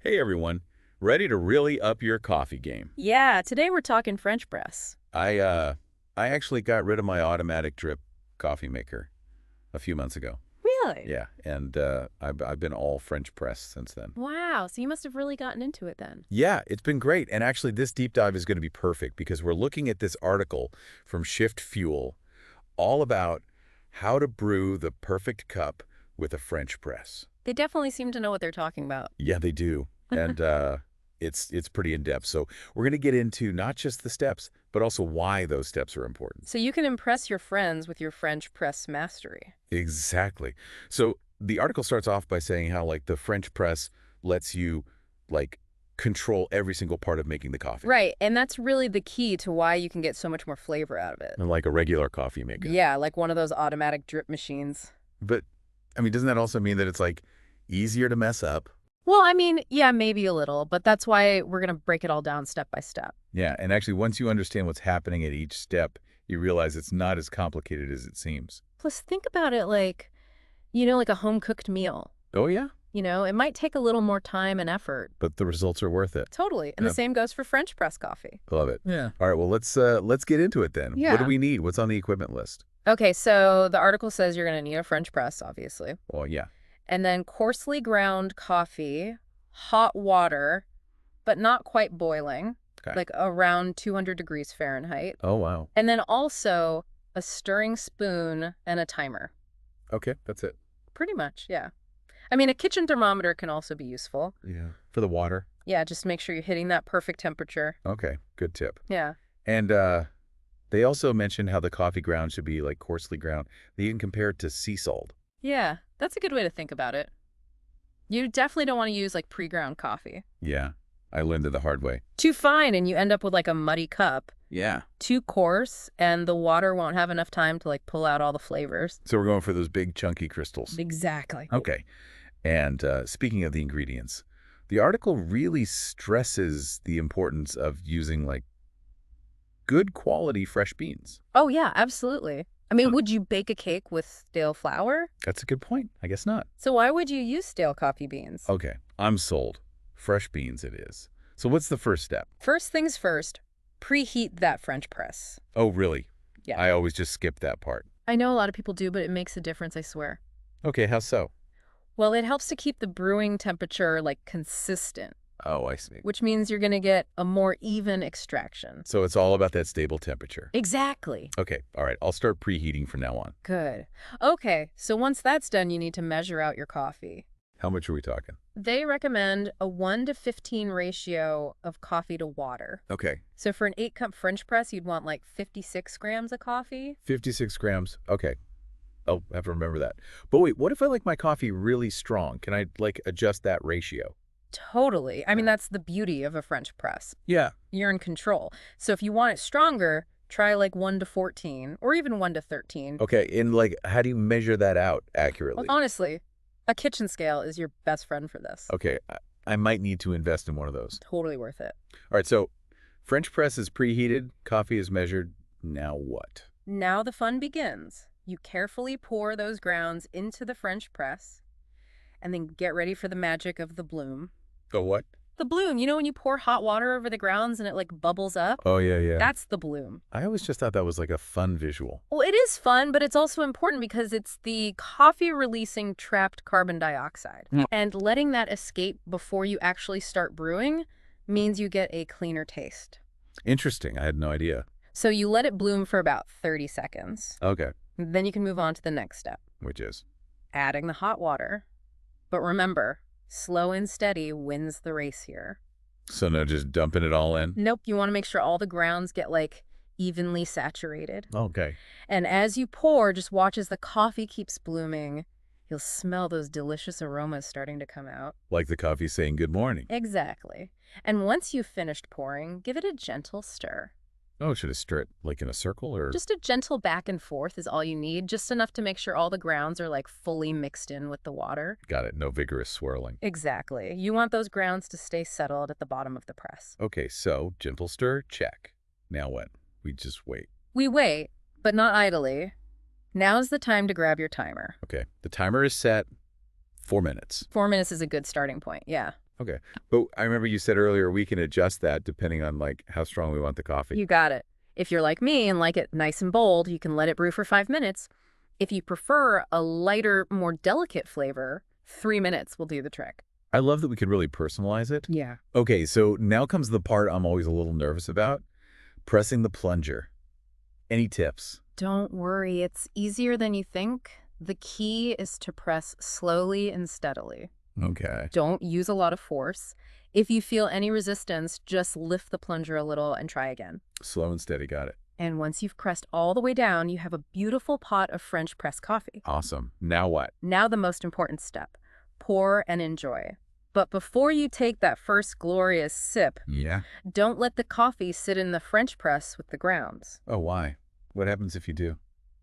Hey everyone, ready to really up your coffee game? Yeah, today we're talking French press. I actually got rid of my automatic drip coffee maker a few months ago. Really? Yeah, and I've been all French press since then. Wow, so you must have really gotten into it then. Yeah, it's been great. And actually, this deep dive is going to be perfect because we're looking at this article from Shift Fuel all about how to brew the perfect cup with a French press. They definitely seem to know what they're talking about. Yeah, they do. And it's pretty in-depth. So we're going to get into not just the steps, but also why those steps are important. So you can impress your friends with your French press mastery. Exactly. So the article starts off by saying how, like, the French press lets you, like, control every single part of making the coffee. Right, and that's really the key to why you can get so much more flavor out of it. And like a regular coffee maker. Yeah, like one of those automatic drip machines. But, I mean, doesn't that also mean that it's, like, easier to mess up? Well, I mean, yeah, maybe a little, but that's why we're going to break it all down step by step. Yeah, and actually, once you understand what's happening at each step, you realize it's not as complicated as it seems. Plus, think about it like, like a home-cooked meal. Oh, yeah? It might take a little more time and effort. But the results are worth it. Totally. And Yeah. the same goes for French press coffee. Love it. Yeah. All right, well, let's get into it then. What Yeah. do we need? What's on the equipment list? Okay, so the article says you're going to need a French press, obviously. Oh, yeah. And then coarsely ground coffee, hot water, but not quite boiling, Okay. like around 200 degrees Fahrenheit. Oh, wow. And then also a stirring spoon and a timer. Okay, that's it. Pretty much, yeah. I mean, a kitchen thermometer can also be useful. Yeah. For the water? Yeah, just make sure you're hitting that perfect temperature. Okay, good tip. Yeah. And they also mentioned how the coffee ground should be, like, coarsely ground. They even compare it to sea salt. Yeah, that's a good way to think about it. You definitely don't want to use like pre-ground coffee. Yeah, I learned it the hard way. Too fine and you end up with like a muddy cup. Yeah. Too coarse and the water won't have enough time to like pull out all the flavors. So we're going for those big chunky crystals. Exactly. Okay. And speaking of the ingredients, the article really stresses the importance of using, like, good quality fresh beans. Oh yeah, absolutely. I mean, would you bake a cake with stale flour? That's a good point. I guess not. So why would you use stale coffee beans? Okay, I'm sold. Fresh beans it is. So what's the first step? First things first, preheat that French press. Oh, really? Yeah. I always just skip that part. I know a lot of people do, but it makes a difference, I swear. Okay, how so? Well, it helps to keep the brewing temperature like consistent, Oh, I see. which means you're going to get a more even extraction. So it's all about that stable temperature. Exactly. Okay, all right. I'll start preheating from now on. Good. Okay, so once that's done, you need to measure out your coffee. How much are we talking? They recommend a 1:15 ratio of coffee to water. Okay, So for an 8-cup French press, you'd want like 56 grams of coffee. 56 grams. Okay. I'll have to remember that. But wait, what if I like my coffee really strong? Can I, like, adjust that ratio? Totally. I mean, that's the beauty of a French press. Yeah. You're in control. So if you want it stronger, try like 1:14 or even 1:13. Okay, and, like, how do you measure that out Well, accurately? honestly, a kitchen scale is your best friend for this. Okay, I might need to invest in one of those. Totally worth it. All right, so French press is preheated, coffee is measured. Now what? Now the fun begins. You carefully pour those grounds into the French press and then get ready for the magic of the bloom. The what? The bloom, when you pour hot water over the grounds and it like bubbles up? Oh, yeah, yeah. That's the bloom. I always just thought that was like a fun visual. Well, it is fun, but it's also important because it's the coffee releasing trapped carbon dioxide. And letting that escape before you actually start brewing means you get a cleaner taste. Interesting. I had no idea. So you let it bloom for about 30 seconds. Okay, Then you can move on to the next step, which is? adding the hot water. But remember, slow and steady wins the race here. So no, just dumping it all in? Nope, you want to make sure all the grounds get like evenly saturated. Okay. And as you pour, just watch as the coffee keeps blooming. You'll smell those delicious aromas starting to come out. Like the coffee saying good morning. Exactly. And once you've finished pouring, give it a gentle stir. Oh, should I stir it, like, in a circle, or? Just a gentle back and forth is all you need, just enough to make sure all the grounds are like fully mixed in with the water. Got it. No vigorous swirling. Exactly. You want those grounds to stay settled at the bottom of the press. Okay, so gentle stir, check. Now what? We just wait. We wait, but not idly. Now's the time to grab your timer. Okay, the timer is set. 4 minutes. 4 minutes is a good starting point, yeah. Okay. But I remember you said earlier we can adjust that depending on like how strong we want the coffee. You got it. If you're like me and like it nice and bold, you can let it brew for 5 minutes. If you prefer a lighter, more delicate flavor, 3 minutes will do the trick. I love that we can really personalize it. Yeah. Okay, so now comes the part I'm always a little nervous about, pressing the plunger. Any tips? Don't worry, it's easier than you think. The key is to press slowly and steadily. Okay. Don't use a lot of force. If you feel any resistance, just lift the plunger a little and try again. Slow and steady, got it. And once you've pressed all the way down, you have a beautiful pot of French press coffee. Awesome. Now what? Now the most important step. Pour and enjoy. But before you take that first glorious sip, Yeah. don't let the coffee sit in the French press with the grounds. Oh, why? What happens if you do?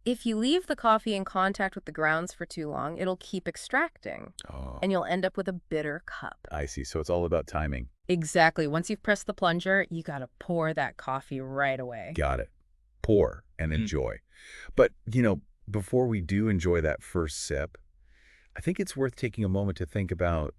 If you leave the coffee in contact with the grounds for too long, it'll keep extracting, Oh, and you'll end up with a bitter cup. I see. So it's all about timing. Exactly. Once you've pressed the plunger, you gotta pour that coffee right away. Got it. Pour and enjoy. But, before we do enjoy that first sip, I think it's worth taking a moment to think about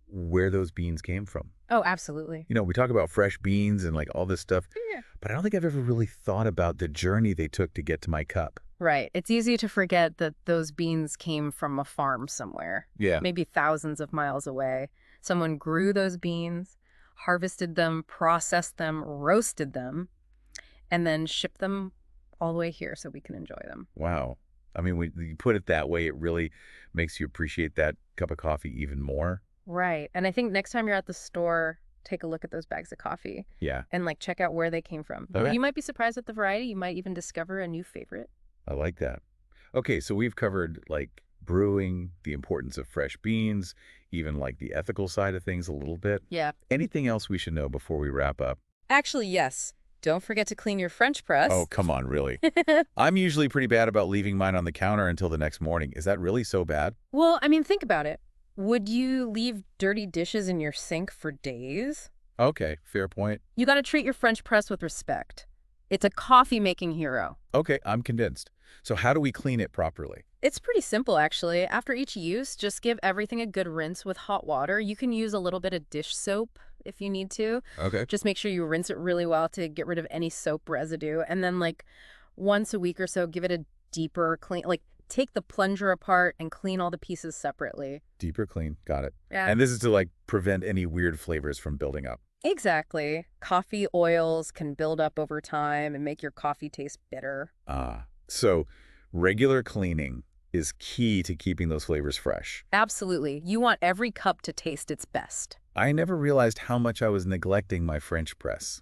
where those beans came from. Oh, absolutely. We talk about fresh beans and like all this stuff, Yeah. but I don't think I've ever really thought about the journey they took to get to my cup. Right. It's easy to forget that those beans came from a farm somewhere, Yeah. maybe thousands of miles away. Someone grew those beans, harvested them, processed them, roasted them, and then shipped them all the way here so we can enjoy them. Wow. I mean, when you put it that way, it really makes you appreciate that cup of coffee even more. Right. And I think next time you're at the store, take a look at those bags of coffee Yeah, and check out where they came from. Okay. You might be surprised at the variety. You might even discover a new favorite. I like that. Okay, so we've covered like brewing, the importance of fresh beans, even like the ethical side of things a little bit. Yeah. Anything else we should know before we wrap up? Actually, yes. Don't forget to clean your French press. Oh, come on, really? I'm usually pretty bad about leaving mine on the counter until the next morning. Is that really so bad? Well, I mean, think about it. Would you leave dirty dishes in your sink for days? Okay, fair point. You got to treat your French press with respect. It's a coffee-making hero. Okay, I'm convinced. So how do we clean it properly? It's pretty simple, actually. After each use, just give everything a good rinse with hot water. You can use a little bit of dish soap if you need to. Okay. Just make sure you rinse it really well to get rid of any soap residue. And then, once a week or so, give it a deeper clean. Take the plunger apart and clean all the pieces separately. Deeper clean. Got it. Yeah. And this is to prevent any weird flavors from building up. Exactly. Coffee oils can build up over time and make your coffee taste bitter. So regular cleaning is key to keeping those flavors fresh. Absolutely. You want every cup to taste its best. I never realized how much I was neglecting my French press.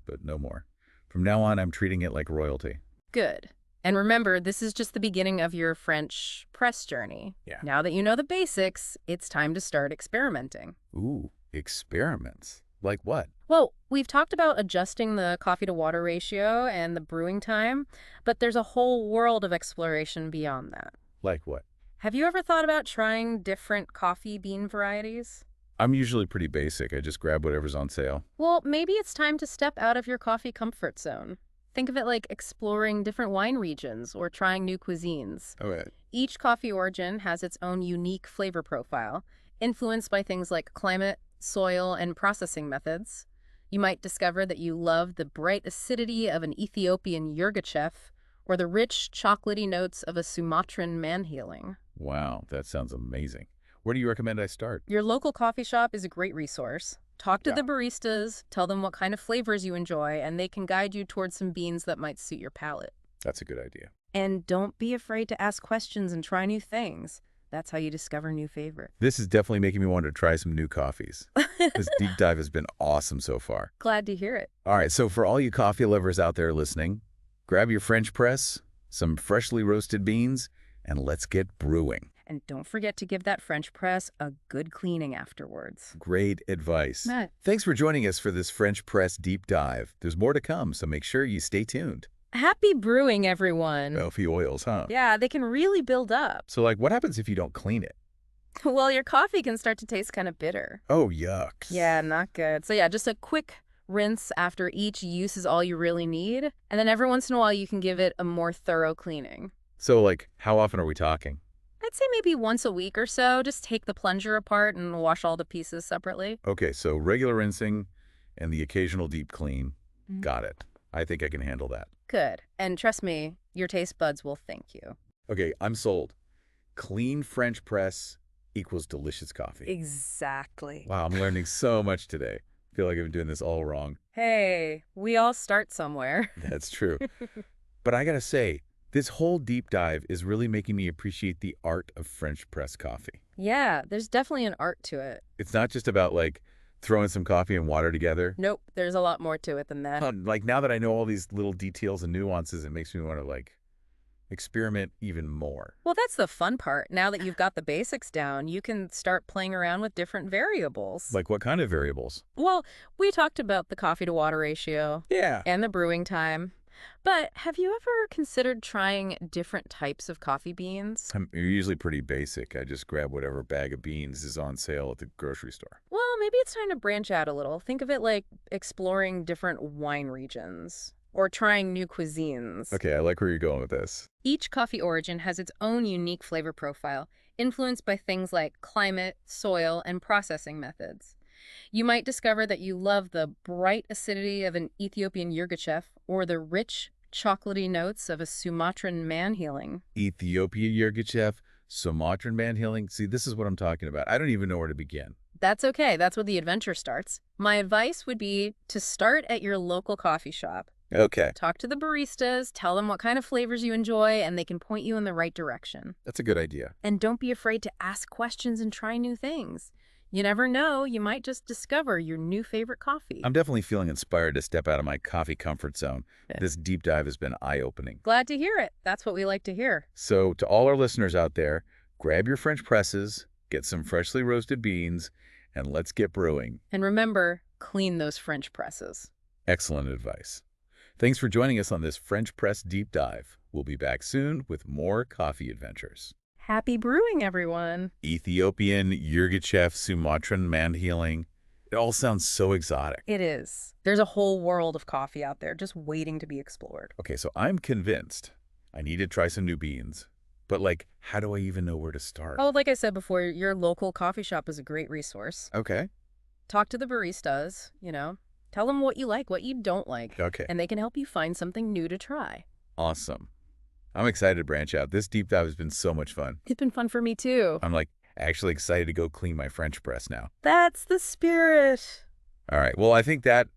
But no more. From now on, I'm treating it like royalty. Good. And remember, this is just the beginning of your French press journey. Yeah. Now that you know the basics, it's time to start experimenting. Ooh, experiments. Like what? Well, we've talked about adjusting the coffee to water ratio and the brewing time, but there's a whole world of exploration beyond that. Like what? Have you ever thought about trying different coffee bean varieties? I'm usually pretty basic. I just grab whatever's on sale. Well, maybe it's time to step out of your coffee comfort zone. Think of it like exploring different wine regions or trying new cuisines. Okay. Each coffee origin has its own unique flavor profile, influenced by things like climate, soil, and processing methods. You might discover that you love the bright acidity of an Ethiopian Yirgacheffe or the rich, chocolatey notes of a Sumatran manhealing. Wow, that sounds amazing. Where do you recommend I start? Your local coffee shop is a great resource. Talk to Yeah. the baristas, tell them what kind of flavors you enjoy, and they can guide you towards some beans that might suit your palate. That's a good idea. And don't be afraid to ask questions and try new things. That's how you discover new favorites. This is definitely making me want to try some new coffees. This deep dive has been awesome so far. Glad to hear it. All right, so for all you coffee lovers out there listening, grab your French press, some freshly roasted beans, and let's get brewing. And don't forget to give that French press a good cleaning afterwards. Great advice. Matt. Thanks for joining us for this French press deep dive. There's more to come, so make sure you stay tuned. Happy brewing, everyone. Healthy oils, huh? Yeah, they can really build up. So, what happens if you don't clean it? Well, your coffee can start to taste kind of bitter. Oh, yuck. Yeah, not good. So yeah, just a quick rinse after each use is all you really need. And then every once in a while, you can give it a more thorough cleaning. So, how often are we talking? I'd say maybe once a week or so. Just take the plunger apart and wash all the pieces separately. Okay, so regular rinsing and the occasional deep clean. Mhm. Got it. I think I can handle that. Good. And trust me, your taste buds will thank you. Okay, I'm sold. Clean French press equals delicious coffee. Exactly. Wow, I'm learning so much today. I feel like I've been doing this all wrong. Hey, we all start somewhere. That's true. But I gotta say, this whole deep dive is really making me appreciate the art of French press coffee. Yeah, there's definitely an art to it. It's not just about like throwing some coffee and water together. Nope, there's a lot more to it than that. Like now that I know all these little details and nuances, it makes me want to like experiment even more. Well, that's the fun part. Now that you've got the basics down, you can start playing around with different variables. Like what kind of variables? Well, we talked about the coffee to water ratio Yeah. and the brewing time. But have you ever considered trying different types of coffee beans? I'm usually pretty basic. I just grab whatever bag of beans is on sale at the grocery store. Well, maybe it's time to branch out a little. Think of it like exploring different wine regions or trying new cuisines. Okay, I like where you're going with this. Each coffee origin has its own unique flavor profile, influenced by things like climate, soil, and processing methods. You might discover that you love the bright acidity of an Ethiopian yirgacheffe or the rich, chocolatey notes of a Sumatran man healing. Ethiopia Yirgacheffe, Sumatran man healing. See, this is what I'm talking about. I don't even know where to begin. That's okay. That's where the adventure starts. My advice would be to start at your local coffee shop. Okay. Talk to the baristas, tell them what kind of flavors you enjoy, and they can point you in the right direction. That's a good idea. And don't be afraid to ask questions and try new things. You never know, you might just discover your new favorite coffee. I'm definitely feeling inspired to step out of my coffee comfort zone. Yeah. This deep dive has been eye-opening. Glad to hear it. That's what we like to hear. So to all our listeners out there, grab your French presses, get some freshly roasted beans, and let's get brewing. And remember, clean those French presses. Excellent advice. Thanks for joining us on this French press deep dive. We'll be back soon with more coffee adventures. Happy brewing, everyone. Ethiopian, Yirgacheffe, Sumatran man healing. It all sounds so exotic. It is. There's a whole world of coffee out there just waiting to be explored. Okay, so I'm convinced I need to try some new beans. But like, how do I even know where to start? Oh, like I said before, your local coffee shop is a great resource. Okay. Talk to the baristas, Tell them what you like, what you don't like. Okay. And they can help you find something new to try. Awesome. I'm excited to branch out. This deep dive has been so much fun. It's been fun for me, too. I'm like actually excited to go clean my French press now. That's the spirit. All right. Well, I think that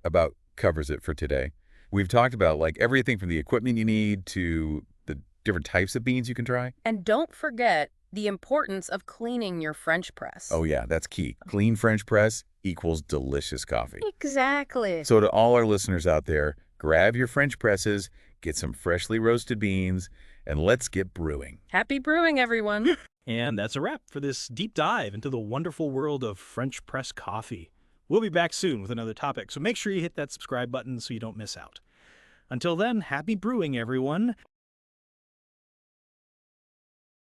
about covers it for today. We've talked about like everything from the equipment you need to the different types of beans you can try. And don't forget the importance of cleaning your French press. Oh, yeah, that's key. Clean French press equals delicious coffee. Exactly. So to all our listeners out there, grab your French presses, get some freshly roasted beans, and let's get brewing. Happy brewing, everyone. And that's a wrap for this deep dive into the wonderful world of French press coffee. We'll be back soon with another topic, so make sure you hit that subscribe button so you don't miss out. Until then, happy brewing, everyone.